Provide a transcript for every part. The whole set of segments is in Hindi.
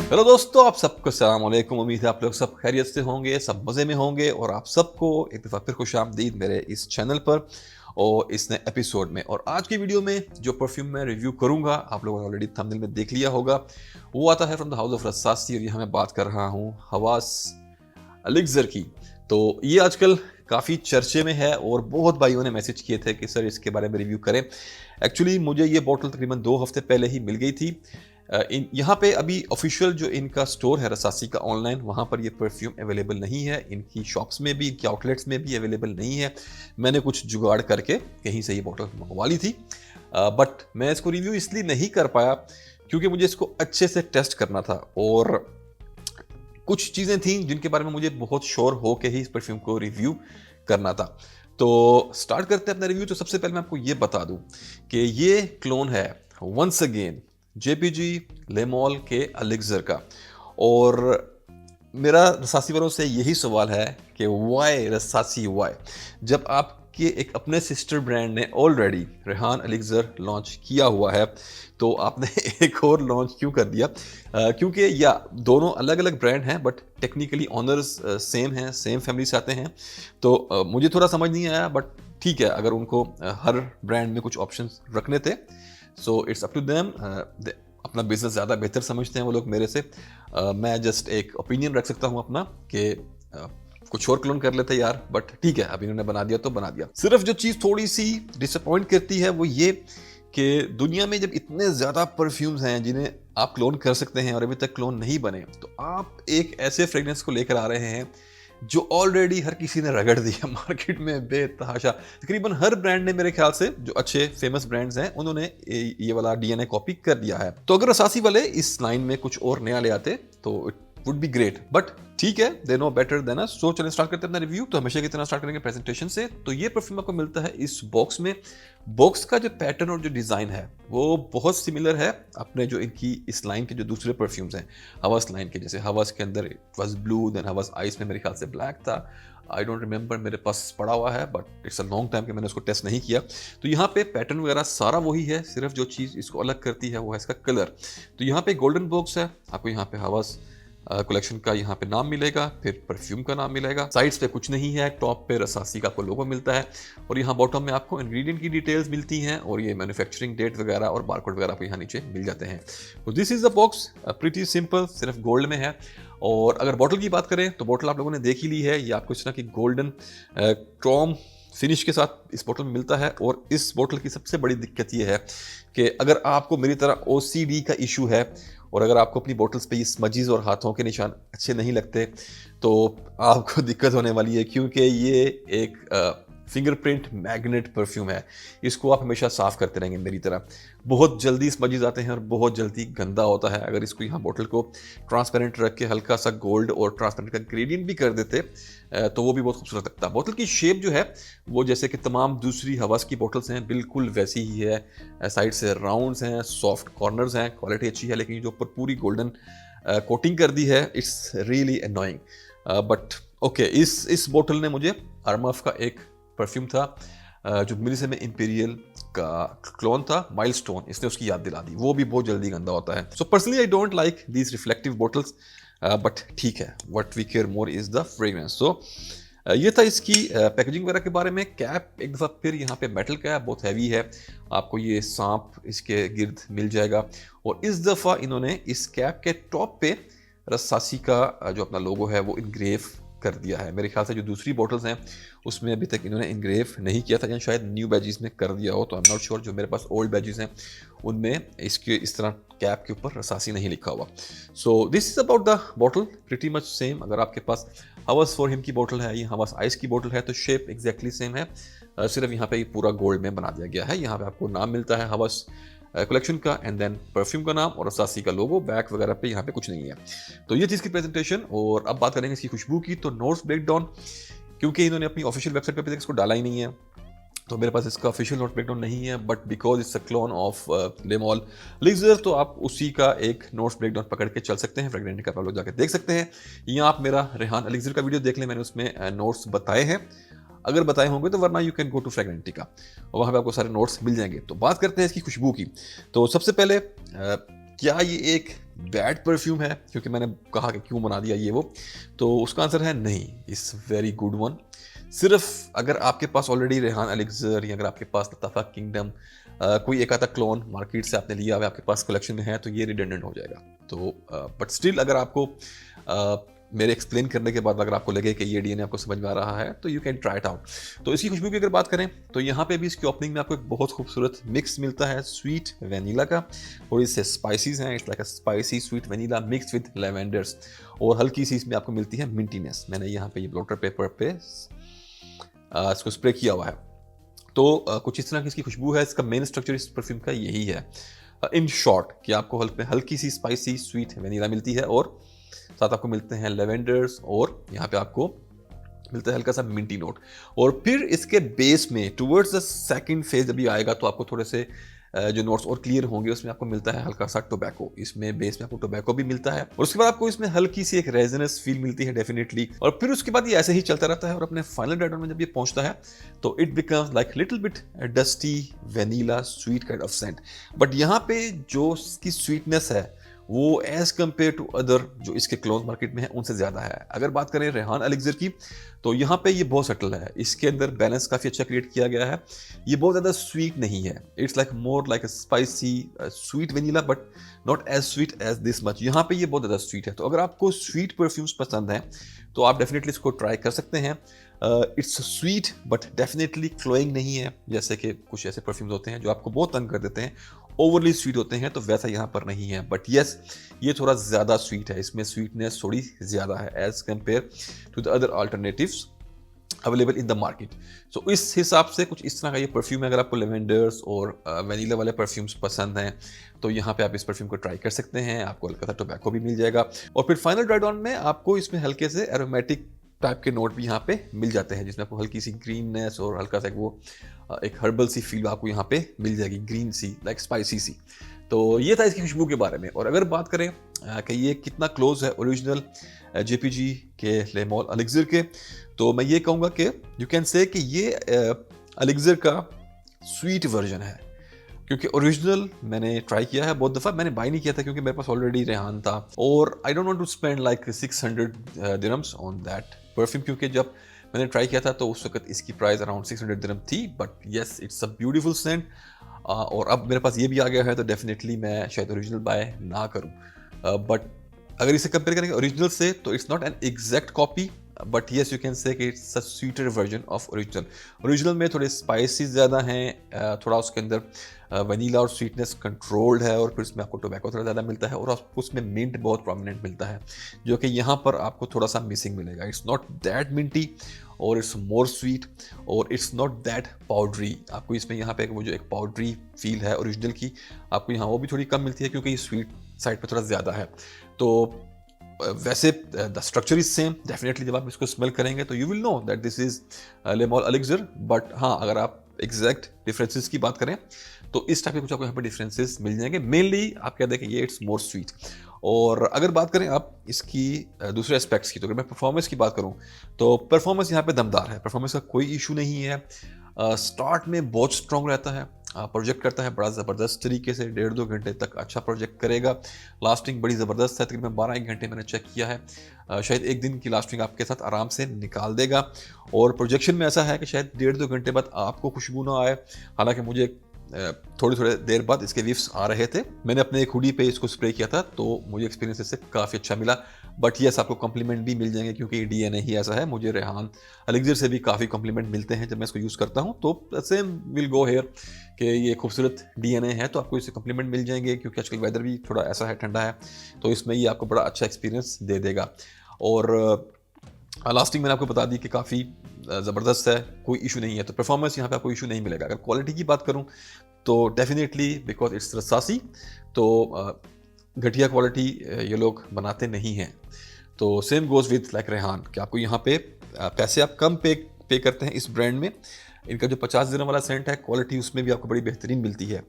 हेलो दोस्तों, आप सबको अस्सलाम वालेकुम। उम्मीद है आप लोग सब खैरियत से होंगे, सब मज़े में होंगे और आप सबको एक दफ़ा फिर खुशामदीद मेरे इस चैनल पर और इस नए एपिसोड में। और आज की वीडियो में जो परफ्यूम मैं रिव्यू करूंगा, आप लोगों ने ऑलरेडी थंबनेल में देख लिया होगा, वो आता है फ्रॉम द हाउस ऑफ रसासी और यहाँ मैं बात कर रहा हूँ हवास एलिक्ज़र की। तो ये आजकल काफ़ी चर्चे में है और बहुत भाइयों ने मैसेज किए थे कि सर इसके बारे में रिव्यू करें। एक्चुअली मुझे ये बॉटल तकरीबन 2 हफ्ते पहले ही मिल गई थी। यहाँ पे अभी ऑफिशियल जो इनका स्टोर है रसासी का ऑनलाइन, वहाँ पर ये परफ्यूम अवेलेबल नहीं है। इनकी शॉप्स में भी, इनकी आउटलेट्स में भी अवेलेबल नहीं है। मैंने कुछ जुगाड़ करके कहीं से ये बॉटल मंगवा ली थी, बट मैं इसको रिव्यू इसलिए नहीं कर पाया क्योंकि मुझे इसको अच्छे से टेस्ट करना था और कुछ चीज़ें थी जिनके बारे में मुझे बहुत श्योर हो के ही इस परफ्यूम को रिव्यू करना था। तो स्टार्ट करते हैं अपना रिव्यू। तो सबसे पहले मैं आपको ये बता दूं कि ये क्लोन है वंस अगेन जेपीजी लेमॉल के एलिक्ज़र का। और मेरा रसासी वालों से यही सवाल है कि वाई रसासी, वाई, जब आपके एक अपने सिस्टर ब्रांड ने ऑलरेडी रेहान एलिक्ज़र लॉन्च किया हुआ है तो आपने एक और लॉन्च क्यों कर दिया? क्योंकि या दोनों अलग अलग ब्रांड हैं बट टेक्निकली ऑनर्स सेम हैं, सेम फैमिली से आते हैं। तो मुझे थोड़ा समझ नहीं आया, बट ठीक है, अगर उनको हर ब्रांड में कुछ ऑप्शंस रखने थे so it's up to them. अपना बिजनेस ज़्यादा बेहतर समझते हैं वो लोग मेरे से। मैं जस्ट एक ओपिनियन रख सकता हूँ अपना कि कुछ और क्लोन कर लेते यार, बट ठीक है, अब इन्होंने बना दिया तो बना दिया। सिर्फ जो चीज़ थोड़ी सी डिसअपॉइंट करती है वो ये कि दुनिया में जब इतने ज़्यादा परफ्यूम्स हैं जिन्हें आप क्लोन कर सकते हैं और अभी तक क्लोन नहीं बने, तो आप एक ऐसे फ्रेग्रेंस को लेकर आ रहे हैं जो ऑलरेडी हर किसी ने रगड़ दिया मार्केट में बेतहाशा। तकरीबन हर ब्रांड ने, मेरे ख्याल से जो अच्छे फेमस ब्रांड्स हैं, उन्होंने ये वाला डीएनए कॉपी कर दिया है। तो अगर रसासी वाले इस लाइन में कुछ और नया ले आते तो it would be great, but ठीक है, they know better than us. So चलिए स्टार्ट करते हैं अपना रिव्यू। तो हमेशा की तरह स्टार्ट करेंगे प्रेजेंटेशन से। तो ये परफ्यूम आपको मिलता है इस बॉक्स में। बॉक्स का जो पैटर्न और जो डिजाइन है वो बहुत सिमिलर है अपने जो इनकी इस लाइन के जो दूसरे परफ्यूम्स हैं हवास लाइन के। जैसे हवास के अंदर it was blue, then Hawas ice में मेरे ख्याल से ब्लैक था। आई डोंट रिमेंबर, मेरे पास पड़ा हुआ है but it's a long time कि मैंने उसको टेस्ट नहीं किया। तो यहाँ पे पैटर्न वगैरह सारा वही है, सिर्फ जो चीज़ इसको अलग करती है वो है इसका कलर। तो यहाँ पे गोल्डन बॉक्स है, आपको यहाँ पे हवास कलेक्शन का यहाँ पे नाम मिलेगा, फिर परफ्यूम का नाम मिलेगा। साइड्स पे कुछ नहीं है, टॉप पे रसासी का आपको लोगो मिलता है और यहाँ बॉटम में आपको इंग्रेडिएंट की डिटेल्स मिलती हैं और ये मैन्युफैक्चरिंग डेट वगैरह और बारकोड वगैरह आपको यहाँ नीचे मिल जाते हैं। तो this is the box, pretty simple, सिर्फ गोल्ड में है। और अगर बॉटल की बात करें तो बॉटल आप लोगों ने देख ही ली है। ये आपको इस तरह की गोल्डन क्रोम फिनिश के साथ इस बोतल में मिलता है। और इस बोतल की सबसे बड़ी दिक्कत ये है कि अगर आपको मेरी तरह OCD का इशू है और अगर आपको अपनी बोटल्स पे ये स्मजीज और हाथों के निशान अच्छे नहीं लगते तो आपको दिक्कत होने वाली है, क्योंकि ये एक फिंगरप्रिंट मैग्नेट परफ्यूम है। इसको आप हमेशा साफ करते रहेंगे मेरी तरह। बहुत जल्दी स्मजीज आते हैं और बहुत जल्दी गंदा होता है। अगर इसको यहाँ बोतल को ट्रांसपेरेंट रख के हल्का सा गोल्ड और ट्रांसपेरेंट का ग्रेडियंट भी कर देते तो वो भी बहुत खूबसूरत लगता है। बोतल की शेप जो है वो जैसे कि तमाम दूसरी हवास की बोटल्स हैं बिल्कुल वैसी ही है। साइड से राउंड्स हैं, सॉफ्ट कॉर्नर्स हैं, क्वालिटी अच्छी है, लेकिन जो ऊपर पूरी गोल्डन कोटिंग कर दी है it's really annoying. But okay, इस बोतल ने मुझे अरमफ का एक परफ्यूम था जो मिलिसेम इंपीरियल का क्लोन था, माइलस्टोन, इसने उसकी याद दिला दी। वो भी बहुत जल्दी गंदा होता है। So personally I don't like these reflective bottles, but ठीक है, what we care more is the fragrance. So ये था इसकी पैकेजिंग वगैरह के बारे में। कैप एक दफ़ा फिर यहाँ पे मेटल का है, बहुत हैवी है, आपको ये सांप इसके गिर्द मिल जाएगा। और इस दफ़ा इन्होंने इस कैप के टॉप पे रसासी का जो अपना लोगो है वो इनग्रेव कर दिया है। मेरे ख्याल से जो दूसरी बॉटल्स हैं उसमें अभी तक इन्होंने इनग्रेव नहीं किया था, या शायद न्यू बैजेस में कर दिया हो, तो आई एम नॉट श्योर। जो मेरे पास ओल्ड बैजेस हैं उनमें इसके इस तरह कैप के ऊपर रसासी नहीं लिखा हुआ। So this is about the bottle, pretty much same. अगर आपके पास हवास फॉर हिम की बोतल है, ये हवास आइस की बोतल है, तो शेप एग्जैक्टली सेम है। सिर्फ यहाँ पे पूरा गोल्ड में बना दिया गया है। यहाँ पे आपको नाम मिलता है हवास कलेक्शन का एंड देन परफ्यूम का नाम और रसासी का लोगो। बैक वगैरह पे यहाँ पे कुछ नहीं है। तो ये चीज़ की प्रेजेंटेशन। और अब बात करेंगे इसकी खुशबू की। तो नोट्स ब्रेकडाउन, क्योंकि इन्होंने अपनी ऑफिशियल वेबसाइट पे अभी तक इसको डाला ही नहीं है तो मेरे पास इसका ऑफिशियल नोट ब्रेकडाउन नहीं है, but because it's a clone of Le Male elixir तो आप उसी का एक नोट्स ब्रेकडाउन पकड़ के चल सकते हैं। फ्रेग्रेंट का आप लोग जाकर देख सकते हैं, या आप मेरा रेहान एलिक्ज़र का वीडियो देख लें, मैंने उसमें नोट्स बताए हैं। अगर बताए होंगे तो, वरना यू कैन गो टू फ्रेग्रेंटी का और वहाँ पे आपको सारे नोट्स मिल जाएंगे। तो बात करते हैं इसकी खुशबू की। तो सबसे पहले क्या ये एक बैड परफ्यूम है, क्योंकि मैंने कहा कि क्यों बना दिया ये वो, तो उसका आंसर है नहीं, इट्स वेरी गुड वन। सिर्फ अगर आपके पास ऑलरेडी रेहान एलेक्ज़र या अगर आपके पास लताफ़ा किंगडम कोई एक आधा क्लोन मार्केट से आपने लिया हुआ आपके पास कलेक्शन में है, तो ये रिडंडेंट हो जाएगा। तो बट स्टिल अगर आपको मेरे एक्सप्लेन करने के बाद अगर आपको लगे कि ये डीएनए आपको समझ में आ रहा है, तो you can try it out. तो इसकी खुशबू की अगर बात करें तो यहाँ पे भी इसकी ओपनिंग में आपको एक बहुत खूबसूरत मिक्स मिलता है स्वीट वेनिला का, थोड़ी से स्पाइसीज हैं, it's like a spicy sweet vanilla mix with lavenders, और हल्की सी इसमें आपको मिलती है मिंटीनेस। मैंने यहाँ पे ये ब्लोटर पेपर पे इसको स्प्रे किया हुआ है। तो कुछ इस तरह की इसकी खुशबू है। इसका मेन स्ट्रक्चर इस परफ्यूम का यही है इन शॉर्ट, कि आपको हल्की सी स्पाइसी स्वीट वेनिला मिलती है, और साथ आपको मिलते हैं लेवेंडर्स, और यहाँ पे आपको मिलता है हल्का सा मिंटी नोट। और फिर इसके बेस में टुवर्ड्स द सेकंड फेज जब ये आएगा तो आपको थोड़े से जो नोट्स और क्लियर होंगे, उसमें आपको मिलता है हल्का सा टोबैको। इसमें बेस में आपको टोबैको भी मिलता है, और उसके बाद आपको इसमें हल्की सी एक रेजनस फील मिलती है डेफिनेटली। और फिर उसके बाद ये ऐसे ही चलता रहता है, और अपने फाइनल ड्राई में जब ये पहुंचता है तो it becomes like little bit dusty vanilla sweet kind of scent. But यहाँ पे जो इसकी स्वीटनेस है वो एज कम्पेयर टू अदर जो इसके क्लोन मार्केट में है उनसे ज़्यादा है। अगर बात करें रेहान एलेक्ज़र की, तो यहाँ पे ये बहुत सटल है, इसके अंदर बैलेंस काफ़ी अच्छा क्रिएट किया गया है। ये बहुत ज़्यादा स्वीट नहीं है, it's like more like a spicy sweet vanilla, but not as sweet as this much. यहाँ पे ये बहुत ज़्यादा स्वीट है। तो अगर आपको स्वीट परफ्यूम्स पसंद हैं तो आप डेफिनेटली इसको ट्राई कर सकते हैं। इट्स स्वीट बट डेफिनेटली क्लोइंग नहीं है, जैसे कि कुछ ऐसे परफ्यूम्स होते हैं जो आपको बहुत तंग कर देते हैं, ओवरली स्वीट होते हैं, तो वैसा यहाँ पर नहीं है। बट यस, ये थोड़ा ज़्यादा स्वीट है, इसमें स्वीटनेस थोड़ी ज़्यादा है as compare to the other alternatives available in the market. So इस हिसाब से कुछ इस तरह का ये परफ्यूम है। अगर आपको लेवेंडर्स और वेनिला वाले परफ्यूम्स पसंद हैं तो यहाँ पे आप इस परफ्यूम को ट्राई कर सकते हैं। आपको हल्का सा टोबैको भी मिल जाएगा, और फिर फाइनल ड्राई डाउन में आपको इसमें हल्के से एरोमेटिक टाइप के नोट भी यहाँ पे मिल जाते हैं, जिसमें आपको हल्की सी ग्रीननेस और हल्का सा वो एक हर्बल सी फील आपको यहाँ पे मिल जाएगी, ग्रीन सी लाइक स्पाइसी सी। तो ये था इसकी खुशबू के बारे में। और अगर बात करें कि ये कितना क्लोज है ओरिजिनल जेपीजी के ले मॉल एलेक्ज़र के, तो मैं ये कहूँगा कि यू कैन से कि ये एलेक्ज़र का स्वीट वर्जन है, क्योंकि ओरिजिनल मैंने ट्राई किया है बहुत दफ़ा। मैंने बाय नहीं किया था क्योंकि मेरे पास ऑलरेडी रेहान था, और I don't want to spend like 600 dirhams on that perfume, क्योंकि जब मैंने ट्राई किया था तो उस वक्त इसकी प्राइस अराउंड 600 दिरहम थी। But yes, it's a beautiful scent, और अब मेरे पास ये भी आ गया है तो डेफिनेटली मैं शायद ओरिजिनल बाय ना करूँ। बट अगर इसे कंपेयर करेंगे ओरिजिनल से तो it's not an exact copy, but yes you can say कि it's a sweeter version of original. Original में थोड़े स्पाइसेस ज़्यादा हैं, थोड़ा उसके अंदर वनीला और स्वीटनेस कंट्रोल्ड है, और फिर उसमें आपको टोबैको थोड़ा ज़्यादा मिलता है, और आपको उसमें मिंट बहुत प्रोमिनेंट मिलता है, जो कि यहाँ पर आपको थोड़ा सा मिसिंग मिलेगा। इट्स नॉट दैट मिंटी, और इट्स मोर स्वीट, और इट्स नॉट दैट पाउडरी। आपको इसमें यहाँ पे वो जो एक पाउडरी फील है ओरिजिनल की, आपको यहाँ वो भी थोड़ी कम मिलती है, क्योंकि ये स्वीट साइड पर थोड़ा ज़्यादा है। तो वैसे the structure is same, definitely जब आप इसको स्मेल करेंगे तो you will know that this is ले मॉल एलेक्ज़र। बट हाँ, अगर आप एग्जैक्ट डिफरेंसेस की बात करें तो इस टाइप के कुछ आपको यहाँ पर डिफरेंसेस मिल जाएंगे। मेनली आप कह दें कि ये इट्स मोर स्वीट। और अगर बात करें आप इसकी दूसरे एस्पेक्ट्स की, तो अगर मैं परफॉर्मेंस की बात करूं तो परफॉर्मेंस यहाँ पे दमदार है, परफॉर्मेंस का कोई इशू नहीं है। स्टार्ट में बहुत स्ट्रॉन्ग रहता है, प्रोजेक्ट करता है बड़ा ज़बरदस्त तरीके से, 1.5-2 घंटे तक अच्छा प्रोजेक्ट करेगा। लास्टिंग बड़ी ज़बरदस्त है, तकरीबन 12-1 घंटे मैंने चेक किया है, शायद एक दिन की लास्टिंग आपके साथ आराम से निकाल देगा। और प्रोजेक्शन में ऐसा है कि शायद 1.5-2 घंटे बाद आपको खुशबू ना आए, हालांकि मुझे थोड़ी देर बाद इसके विफ्स आ रहे थे। मैंने अपने एक हुडी पे इसको स्प्रे किया था तो मुझे एक्सपीरियंस इससे काफ़ी अच्छा मिला। बट यस, आपको कॉम्प्लीमेंट भी मिल जाएंगे क्योंकि डीएनए ही ऐसा है। मुझे रेहान एलेक्ज़र से भी काफ़ी कॉम्प्लीमेंट मिलते हैं जब मैं इसको यूज़ करता हूँ, तो सेम विल गो हेयर कि ये खूबसूरत डीएनए है तो आपको इससे कॉम्प्लीमेंट मिल जाएंगे, क्योंकि आजकल वेदर भी थोड़ा ऐसा है, ठंडा है, तो इसमें ये आपको बड़ा अच्छा एक्सपीरियंस दे देगा। और लास्टिंग मैंने आपको बता दी कि काफ़ी ज़बरदस्त है, कोई इशू नहीं है। तो परफॉर्मेंस यहाँ पे आपको इशू नहीं मिलेगा। अगर क्वालिटी की बात करूँ तो डेफिनेटली बिकॉज इट्स रसासी, तो घटिया क्वालिटी ये लोग बनाते नहीं हैं। तो same goes with like Rehan कि आपको यहाँ पे पैसे आप कम पे करते हैं इस ब्रांड में। इनका जो 50 दिरहम वाला सेंट है, क्वालिटी उसमें भी आपको बड़ी बेहतरीन मिलती है।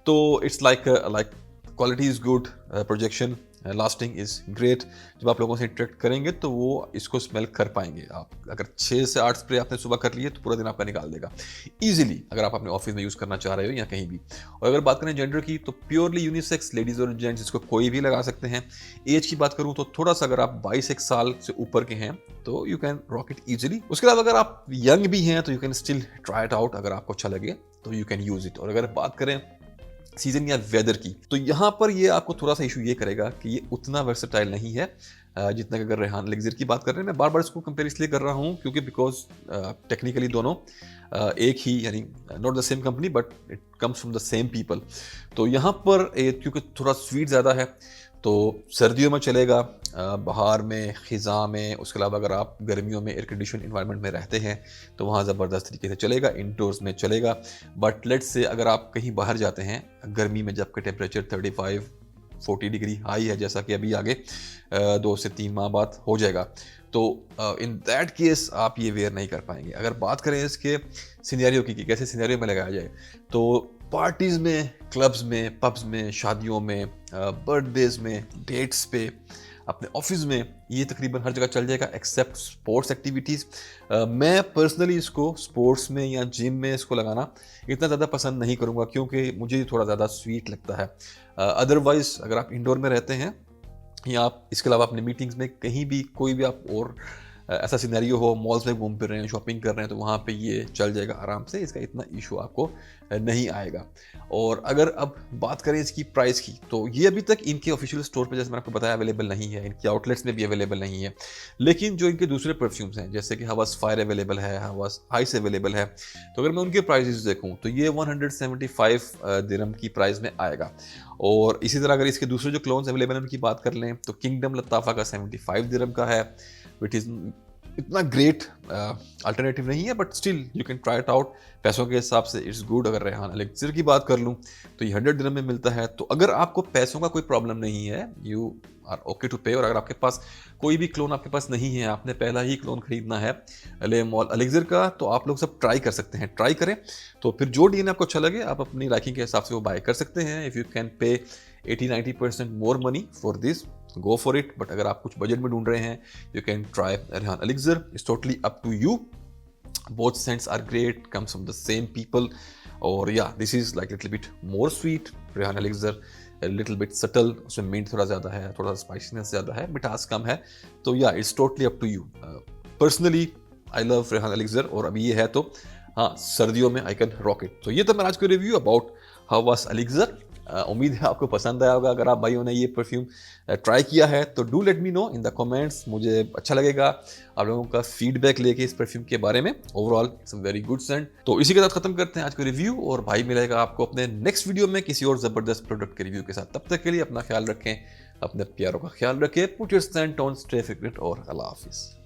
तो it's like quality is good, projection lasting is great. जब आप लोगों से इंटरेक्ट करेंगे तो वो इसको स्मेल कर पाएंगे। आप अगर 6 से 8 स्प्रे आपने सुबह कर लिए तो पूरा दिन आपका निकाल देगा ईजिली, अगर आप अपने ऑफिस में यूज़ करना चाह रहे हो या कहीं भी। और अगर बात करें जेंडर की, तो प्योरली यूनिसेक्स, लेडीज़ और जेंट्स, इसको कोई भी लगा सकते हैं। एज की बात करूँ तो थोड़ा सा अगर आप 22 साल से ऊपर के हैं तो you can rock it easily. उसके अलावा अगर आप यंग भी हैं तो you can still try it out, अगर आपको अच्छा लगे तो यू कैन यूज़ इट। और अगर बात करें सीजन या वेदर की, तो यहाँ पर ये आपको थोड़ा सा इशू ये करेगा कि ये उतना वर्सेटाइल नहीं है जितना कि अगर रेहान एलिक्सिर की बात कर रहे हैं। मैं बार बार इसको कंपेयर इसलिए कर रहा हूँ क्योंकि बिकॉज टेक्निकली दोनों एक ही, यानी not the same company but it comes from the same people. तो यहाँ पर क्योंकि थोड़ा स्वीट ज़्यादा है तो सर्दियों में चलेगा, बाहर में, ख़िज़ा में। उसके अलावा अगर आप गर्मियों में एयर कंडीशन इन्वायरमेंट में रहते हैं तो वहाँ ज़बरदस्त तरीके से चलेगा, इंडोर्स में चलेगा। बट लेट्स से अगर आप कहीं बाहर जाते हैं गर्मी में, जबकि टेम्परेचर 35-40 डिग्री हाई है, जैसा कि अभी आगे 2 से 3 माह बाद हो जाएगा, तो इन दैट केस आप ये वेयर नहीं कर पाएंगे। अगर बात करें इसके सिनेरियो की कि कैसे सिनेरियो में लगाया जाए, तो पार्टीज़ में, क्लब्स में, पब्स में, शादियों में, बर्थडेज में, डेट्स पे, अपने ऑफिस में, ये तकरीबन हर जगह चल जाएगा एक्सेप्ट स्पोर्ट्स एक्टिविटीज़। मैं पर्सनली इसको स्पोर्ट्स में या जिम में इसको लगाना इतना ज़्यादा पसंद नहीं करूँगा क्योंकि मुझे ये थोड़ा ज़्यादा स्वीट लगता है। अदरवाइज़ अगर आप इंडोर में रहते हैं या आप इसके अलावा अपने मीटिंग्स में कहीं भी, कोई भी आप और ऐसा सिनेरियो हो, मॉल्स में घूम फिर रहे हैं, शॉपिंग कर रहे हैं, तो वहाँ पे ये चल जाएगा आराम से, इसका इतना इशू आपको नहीं आएगा। और अगर अब बात करें इसकी प्राइस की, तो ये अभी तक इनके ऑफिशियल स्टोर पे, जैसे मैंने आपको बताया, अवेलेबल नहीं है, इनके आउटलेट्स में भी अवेलेबल नहीं है। लेकिन जो इनके दूसरे परफ्यूम्स हैं, जैसे कि हवास फायर अवेलेबल है, हवास आइस अवेलेबल है, तो अगर मैं उनके प्राइसेस देखूँ तो ये 175 दिरहम की प्राइस में आएगा। और इसी तरह अगर इसके दूसरे जो क्लोन्स अवेलेबल हैं उनकी बात कर लें तो किंगडम लताफ़ा का 75 दिरहम का है, विच इज़ इतना ग्रेट अल्टरनेटिव नहीं है, but still you can try it out. पैसों के हिसाब से इट्स गुड। अगर रेहान एलिक्सिर की बात कर लूँ तो ये 100 दिरहम में मिलता है। तो अगर आपको पैसों का कोई प्रॉब्लम नहीं है, यू आर ओके टू पे, और अगर आपके पास कोई भी क्लोन आपके पास नहीं है, आपने पहला ही क्लोन खरीदना है एलिक्सिर का, तो आप लोग सब ट्राई कर सकते हैं। ट्राई करें तो फिर जो डीएनए आपको अच्छा लगे आप अपनी लाइकिंग के हिसाब से वो बाय कर सकते हैं। If you can pay 80-90% more money for this, go for it. But अगर आप कुछ बजट में ढूंढ रहे हैं, you can try Rehan elixir, it's totally up to you. both scents are great, comes from the same people, और yeah, this is like little bit more sweet, Rehan elixir a little bit subtle, उसमें मिंट थोड़ा ज़्यादा है, थोड़ा सा स्पाइसीनेस ज़्यादा है, मिठास कम है। तो yeah, it's totally up to you. Personally I love Rehan elixir, और अभी ये है तो हाँ, सर्दियों में आई कैन रॉक इट। तो ये तो मेरा आज का रिव्यू अबाउट हवास एलिक्सिर। उम्मीद है आपको पसंद आया होगा। अगर आप भाइयों ने ये परफ्यूम ट्राई किया है तो do let me know in the comments, मुझे अच्छा लगेगा आप लोगों का फीडबैक लेके इस परफ्यूम के बारे में। Overall it's a very good scent. तो इसी के साथ खत्म करते हैं आज का रिव्यू, और भाई मिलेगा आपको अपने नेक्स्ट वीडियो में किसी और ज़बरदस्त प्रोडक्ट के रिव्यू के साथ। तब तक के लिए अपना ख्याल रखें, अपने प्यारों का ख्याल रखें, put your scent on, stay fragrant, और अल्लाह हाफिज़।